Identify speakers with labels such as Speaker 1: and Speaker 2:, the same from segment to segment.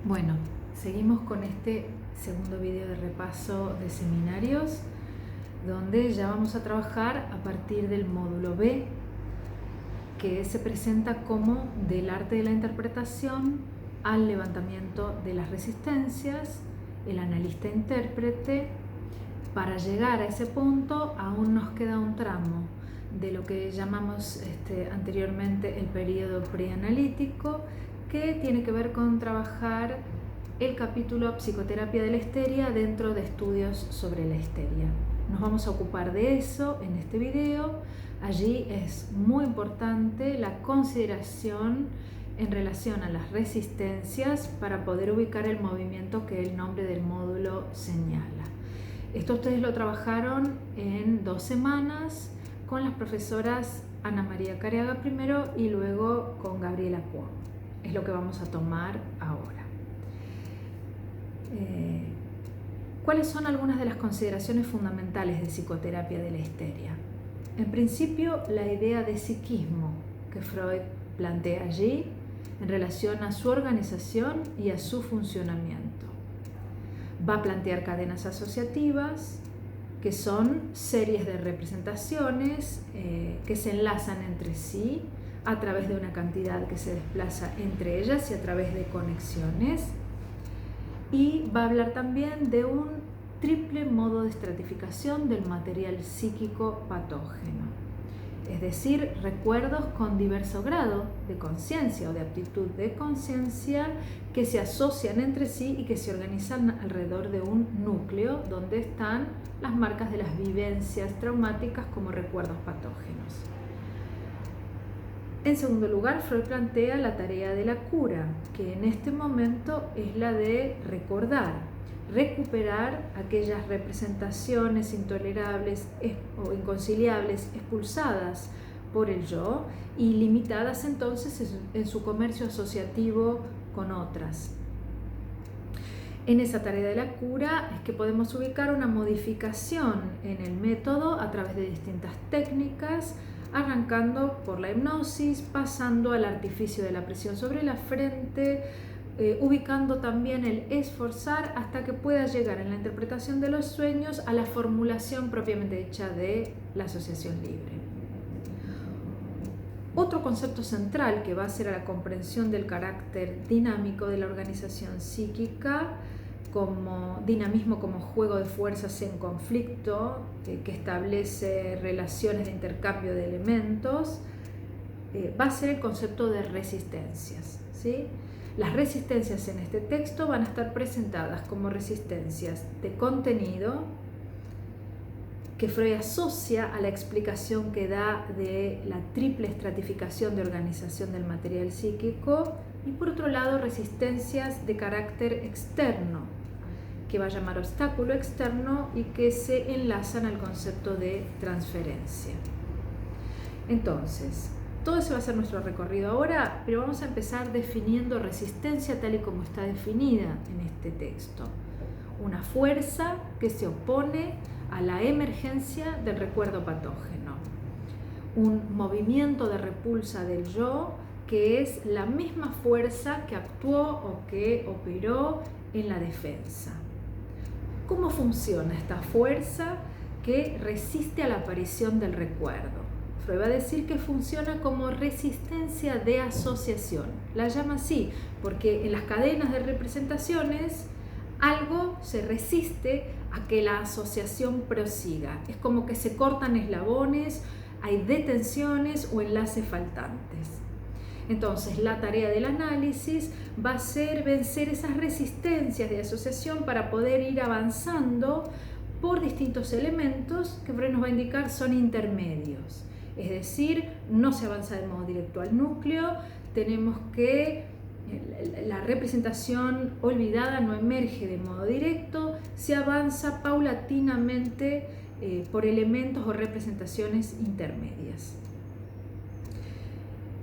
Speaker 1: Bueno, seguimos con este segundo video de repaso de seminarios, donde ya vamos a trabajar a partir del módulo B, que se presenta como del arte de la interpretación al levantamiento de las resistencias, el analista intérprete. Para llegar a ese punto aún nos queda un tramo de lo que llamamos anteriormente el periodo preanalítico, que tiene que ver con trabajar el capítulo Psicoterapia de la histeria dentro de estudios sobre la histeria. Nos vamos a ocupar de eso en este video. Allí es muy importante la consideración en relación a las resistencias para poder ubicar el movimiento que el nombre del módulo señala. Esto ustedes lo trabajaron en 2 semanas con las profesoras Ana María Careaga primero y luego con Gabriela Cuo. Es lo que vamos a tomar ahora. ¿Cuáles son algunas de las consideraciones fundamentales de psicoterapia de la histeria? En principio, la idea de psiquismo que Freud plantea allí en relación a su organización y a su funcionamiento. Va a plantear cadenas asociativas, que son series de representaciones que se enlazan entre sí a través de una cantidad que se desplaza entre ellas y a través de conexiones. Y va a hablar también de un triple modo de estratificación del material psíquico patógeno, es decir, recuerdos con diverso grado de conciencia o de aptitud de conciencia que se asocian entre sí y que se organizan alrededor de un núcleo donde están las marcas de las vivencias traumáticas como recuerdos patógenos. En segundo lugar, Freud plantea la tarea de la cura, que en este momento es la de recordar, recuperar aquellas representaciones intolerables o inconciliables expulsadas por el yo y limitadas entonces en su comercio asociativo con otras. En esa tarea de la cura es que podemos ubicar una modificación en el método a través de distintas técnicas, arrancando por la hipnosis, pasando al artificio de la presión sobre la frente, ubicando también el esforzar hasta que pueda llegar en la interpretación de los sueños a la formulación propiamente dicha de la asociación libre. Otro concepto central que va a ser a la comprensión del carácter dinámico de la organización psíquica, como dinamismo como juego de fuerzas en conflicto, que establece relaciones de intercambio de elementos, va a ser el concepto de resistencias, ¿sí? Las resistencias en este texto van a estar presentadas como resistencias de contenido, que Freud asocia a la explicación que da de la triple estratificación de organización del material psíquico, y por otro lado resistencias de carácter externo, que va a llamar obstáculo externo y que se enlazan al concepto de transferencia. Entonces, todo ese va a ser nuestro recorrido ahora, pero vamos a empezar definiendo resistencia tal y como está definida en este texto. Una fuerza que se opone a la emergencia del recuerdo patógeno. Un movimiento de repulsa del yo que es la misma fuerza que actuó o que operó en la defensa. ¿Cómo funciona esta fuerza que resiste a la aparición del recuerdo? Freud va a decir que funciona como resistencia de asociación. La llama así porque en las cadenas de representaciones algo se resiste a que la asociación prosiga. Es como que se cortan eslabones, hay detenciones o enlaces faltantes. Entonces, la tarea del análisis va a ser vencer esas resistencias de asociación para poder ir avanzando por distintos elementos que Freud nos va a indicar son intermedios. Es decir, no se avanza de modo directo al núcleo, tenemos que la representación olvidada no emerge de modo directo, se avanza paulatinamente por elementos o representaciones intermedias.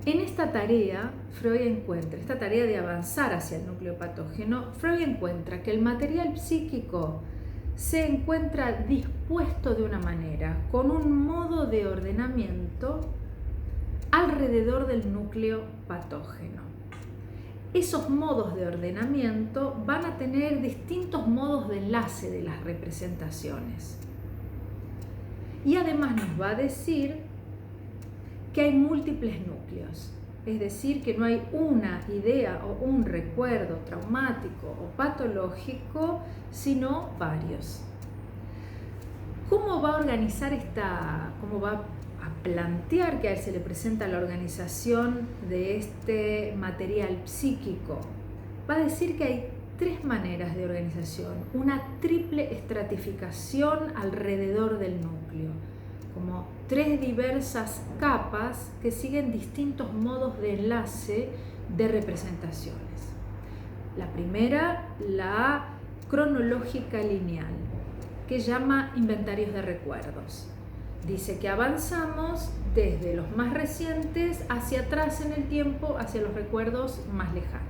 Speaker 1: En esta tarea, esta tarea de avanzar hacia el núcleo patógeno, Freud encuentra que el material psíquico se encuentra dispuesto de una manera, con un modo de ordenamiento alrededor del núcleo patógeno. esos modos de ordenamiento van a tener distintos modos de enlace de las representaciones. Y además nos va a decir que hay múltiples núcleos, es decir, que no hay una idea o un recuerdo traumático o patológico, sino varios. ¿Cómo va a organizar cómo va a plantear que a él se le presenta la organización de este material psíquico? Va a decir que hay tres maneras de organización, una triple estratificación alrededor del núcleo, como tres diversas capas que siguen distintos modos de enlace de representaciones. La primera, la cronológica lineal, que llama inventarios de recuerdos. Dice que avanzamos desde los más recientes hacia atrás en el tiempo, hacia los recuerdos más lejanos.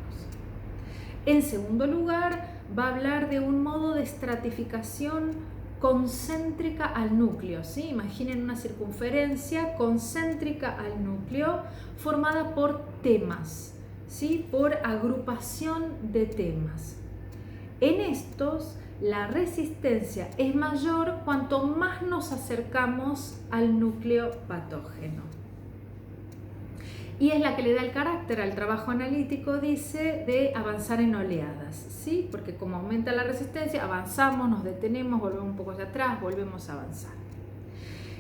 Speaker 1: En segundo lugar, va a hablar de un modo de estratificación concéntrica al núcleo, ¿sí? Imaginen una circunferencia concéntrica al núcleo formada por temas, ¿sí? Por agrupación de temas. En estos, la resistencia es mayor cuanto más nos acercamos al núcleo patógeno. Y es la que le da el carácter al trabajo analítico, dice, de avanzar en oleadas, ¿sí? Porque como aumenta la resistencia, avanzamos, nos detenemos, volvemos un poco hacia atrás, volvemos a avanzar.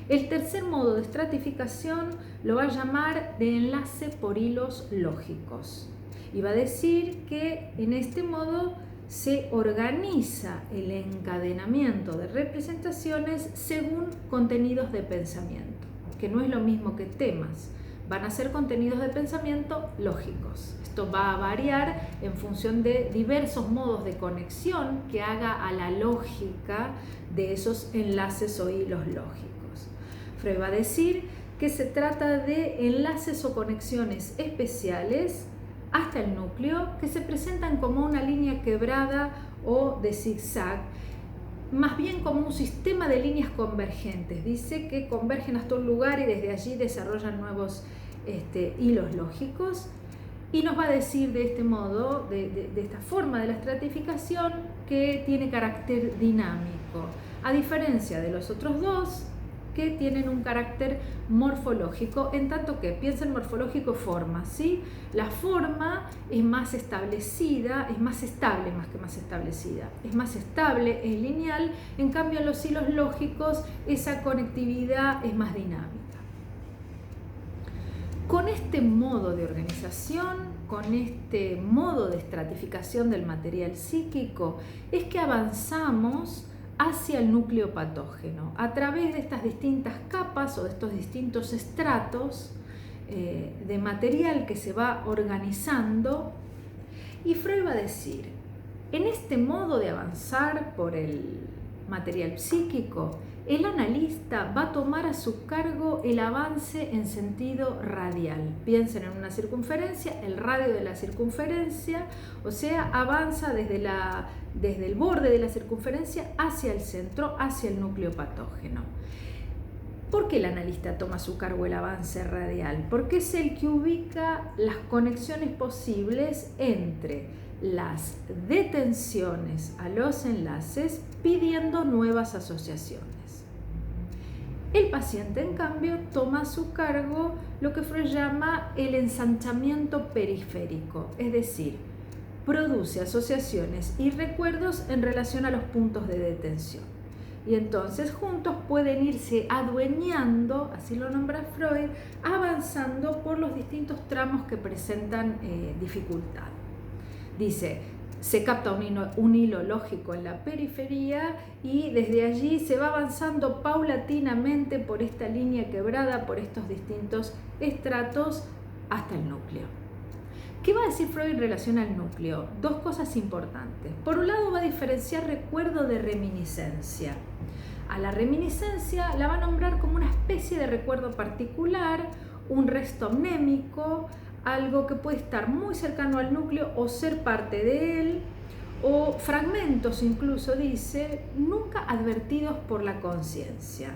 Speaker 1: El tercer modo de estratificación lo va a llamar de enlace por hilos lógicos. Y va a decir que en este modo se organiza el encadenamiento de representaciones según contenidos de pensamiento, que no es lo mismo que temas. Van a ser contenidos de pensamiento lógicos. Esto va a variar en función de diversos modos de conexión que haga a la lógica de esos enlaces o hilos lógicos. Freud va a decir que se trata de enlaces o conexiones especiales hasta el núcleo que se presentan como una línea quebrada o de zigzag, más bien como un sistema de líneas convergentes. Dice que convergen hasta un lugar y desde allí desarrollan nuevos hilos lógicos, y nos va a decir de este modo, de esta forma de la estratificación, que tiene carácter dinámico, a diferencia de los otros dos que tienen un carácter morfológico, en tanto que piensa en morfológico forma, ¿sí? La forma es más establecida, es más estable más que más establecida, es más estable, es lineal, en cambio en los hilos lógicos esa conectividad es más dinámica. Con este modo de organización, con este modo de estratificación del material psíquico, es que avanzamos hacia el núcleo patógeno, a través de estas distintas capas o de estos distintos estratos de material que se va organizando. Y Freud va a decir, en este modo de avanzar por el material psíquico, el analista va a tomar a su cargo el avance en sentido radial. Piensen en una circunferencia, el radio de la circunferencia, o sea, avanza desde el borde de la circunferencia hacia el centro, hacia el núcleo patógeno. ¿Por qué el analista toma a su cargo el avance radial? Porque es el que ubica las conexiones posibles entre las detenciones a los enlaces, pidiendo nuevas asociaciones. El paciente, en cambio, toma a su cargo lo que Freud llama el ensanchamiento periférico, es decir, produce asociaciones y recuerdos en relación a los puntos de detención. Y entonces juntos pueden irse adueñando, así lo nombra Freud, avanzando por los distintos tramos que presentan dificultad. Dice, se capta un hilo lógico en la periferia y desde allí se va avanzando paulatinamente por esta línea quebrada, por estos distintos estratos hasta el núcleo. ¿Qué va a decir Freud en relación al núcleo? Dos cosas importantes. Por un lado va a diferenciar recuerdo de reminiscencia. A la reminiscencia la va a nombrar como una especie de recuerdo particular, un resto mnémico, algo que puede estar muy cercano al núcleo o ser parte de él, o fragmentos incluso, dice, nunca advertidos por la conciencia.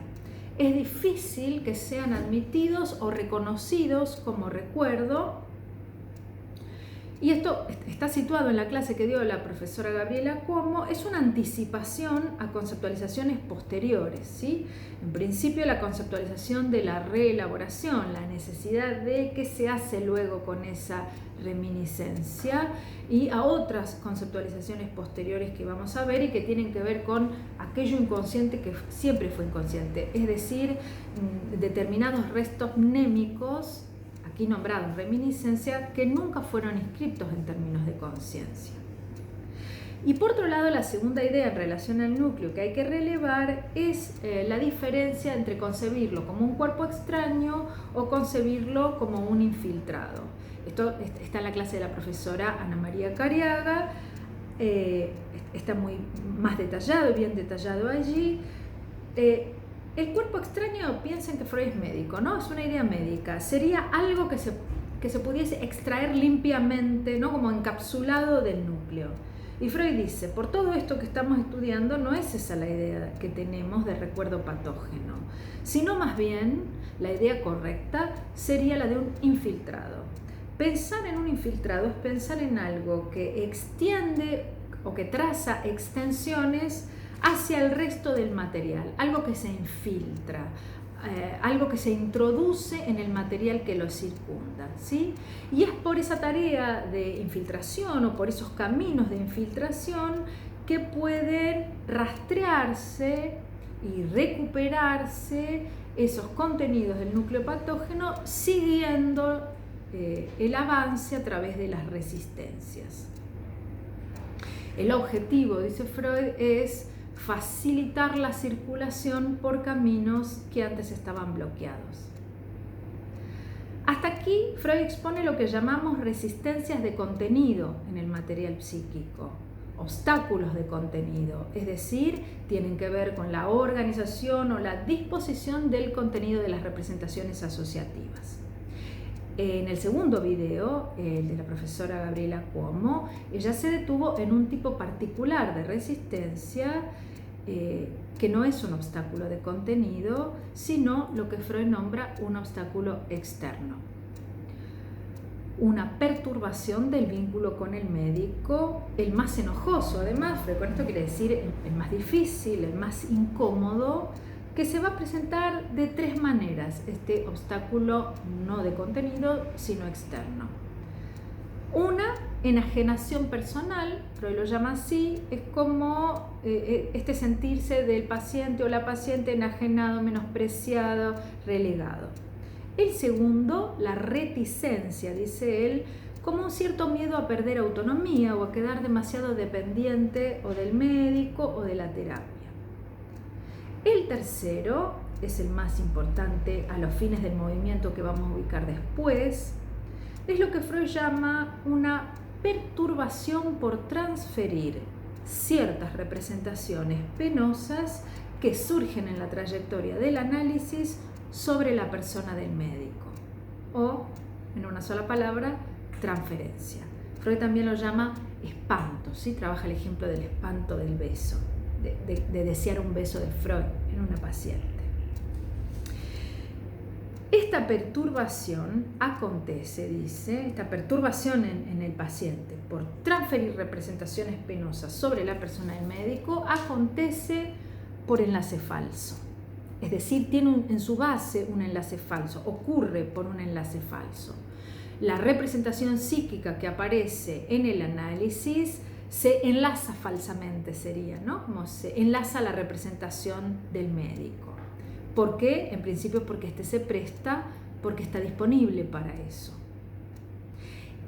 Speaker 1: Es difícil que sean admitidos o reconocidos como recuerdo, Y esto está situado en la clase que dio la profesora Gabriela Cuomo, es una anticipación a conceptualizaciones posteriores, ¿sí? En principio la conceptualización de la reelaboración, la necesidad de qué se hace luego con esa reminiscencia, y a otras conceptualizaciones posteriores que vamos a ver y que tienen que ver con aquello inconsciente que siempre fue inconsciente, es decir, determinados restos mnémicos aquí nombrados reminiscencia, que nunca fueron inscritos en términos de conciencia. Y por otro lado, la segunda idea en relación al núcleo que hay que relevar es la diferencia entre concebirlo como un cuerpo extraño o concebirlo como un infiltrado. Esto está en la clase de la profesora Ana María Cariaga, está muy más detallado, bien detallado allí. El cuerpo extraño, piensen que Freud es médico, ¿no? Es una idea médica. Sería algo que se pudiese extraer limpiamente, ¿no? Como encapsulado del núcleo. Y Freud dice, por todo esto que estamos estudiando, no es esa la idea que tenemos de recuerdo patógeno, sino más bien la idea correcta sería la de un infiltrado. Pensar en un infiltrado es pensar en algo que extiende o que traza extensiones hacia el resto del material, algo que se infiltra, algo que se introduce en el material que lo circunda, ¿sí? Y es por esa tarea de infiltración o por esos caminos de infiltración que pueden rastrearse y recuperarse esos contenidos del núcleo patógeno siguiendo el avance a través de las resistencias. El objetivo, dice Freud, es facilitar la circulación por caminos que antes estaban bloqueados. Hasta aquí Freud expone lo que llamamos resistencias de contenido en el material psíquico, obstáculos de contenido, es decir, tienen que ver con la organización o la disposición del contenido de las representaciones asociativas. En el segundo video, el de la profesora Gabriela Cuomo, ella se detuvo en un tipo particular de resistencia que no es un obstáculo de contenido, sino lo que Freud nombra un obstáculo externo. Una perturbación del vínculo con el médico, el más enojoso, además, con esto quiere decir el más difícil, el más incómodo, que se va a presentar de tres maneras, este obstáculo no de contenido, sino externo. Una, enajenación personal, Freud lo llama así, es como este sentirse del paciente o la paciente enajenado, menospreciado, relegado. El segundo, la reticencia, dice él, como un cierto miedo a perder autonomía o a quedar demasiado dependiente o del médico o de la terapia. El tercero es el más importante a los fines del movimiento que vamos a ubicar después, es lo que Freud llama una perturbación por transferir ciertas representaciones penosas que surgen en la trayectoria del análisis sobre la persona del médico, o, en una sola palabra, transferencia. Freud también lo llama espanto, ¿sí? Trabaja el ejemplo del espanto del beso, de desear un beso de Freud en una paciente. Esta perturbación acontece, dice, esta perturbación en el paciente por transferir representaciones penosas sobre la persona del médico acontece por enlace falso. Es decir, tiene en su base un enlace falso, ocurre por un enlace falso. La representación psíquica que aparece en el análisis se enlaza falsamente, sería, ¿no? Como se enlaza la representación del médico. ¿Por qué? En principio porque éste se presta, porque está disponible para eso.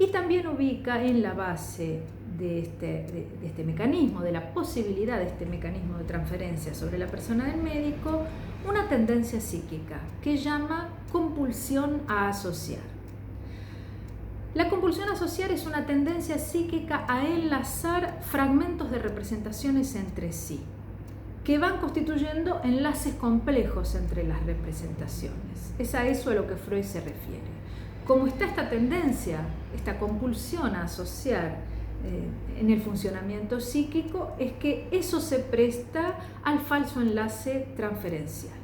Speaker 1: Y también ubica en la base de este mecanismo, de la posibilidad de este mecanismo de transferencia sobre la persona del médico, una tendencia psíquica que llama compulsión a asociar. La compulsión a asociar es una tendencia psíquica a enlazar fragmentos de representaciones entre sí, que van constituyendo enlaces complejos entre las representaciones. Es a eso a lo que Freud se refiere. Como está esta tendencia, esta compulsión a asociar en el funcionamiento psíquico, es que eso se presta al falso enlace transferencial.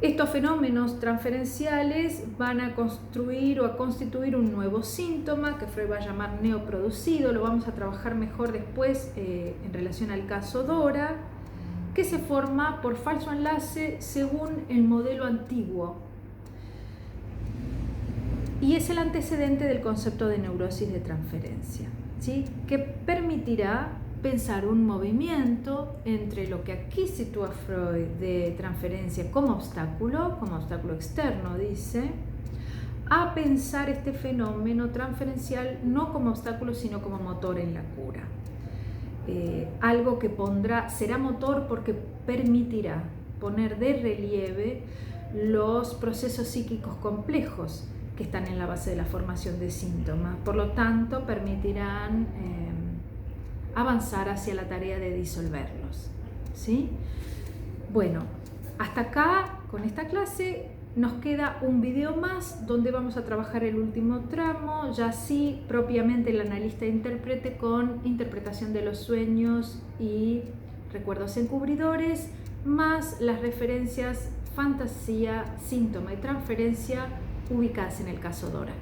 Speaker 1: Estos fenómenos transferenciales van a construir o a constituir un nuevo síntoma que Freud va a llamar neoproducido, lo vamos a trabajar mejor después en relación al caso Dora, que se forma por falso enlace según el modelo antiguo y es el antecedente del concepto de neurosis de transferencia, ¿sí? Que permitirá pensar un movimiento entre lo que aquí sitúa Freud de transferencia como obstáculo externo, dice, a pensar este fenómeno transferencial no como obstáculo, sino como motor en la cura. Algo que será motor porque permitirá poner de relieve los procesos psíquicos complejos que están en la base de la formación de síntomas. Por lo tanto, permitirán avanzar hacia la tarea de disolverlos, ¿sí? Bueno, hasta acá con esta clase nos queda un video más donde vamos a trabajar el último tramo, ya sí propiamente el analista intérprete con interpretación de los sueños y recuerdos encubridores, más las referencias fantasía, síntoma y transferencia ubicadas en el caso Dora.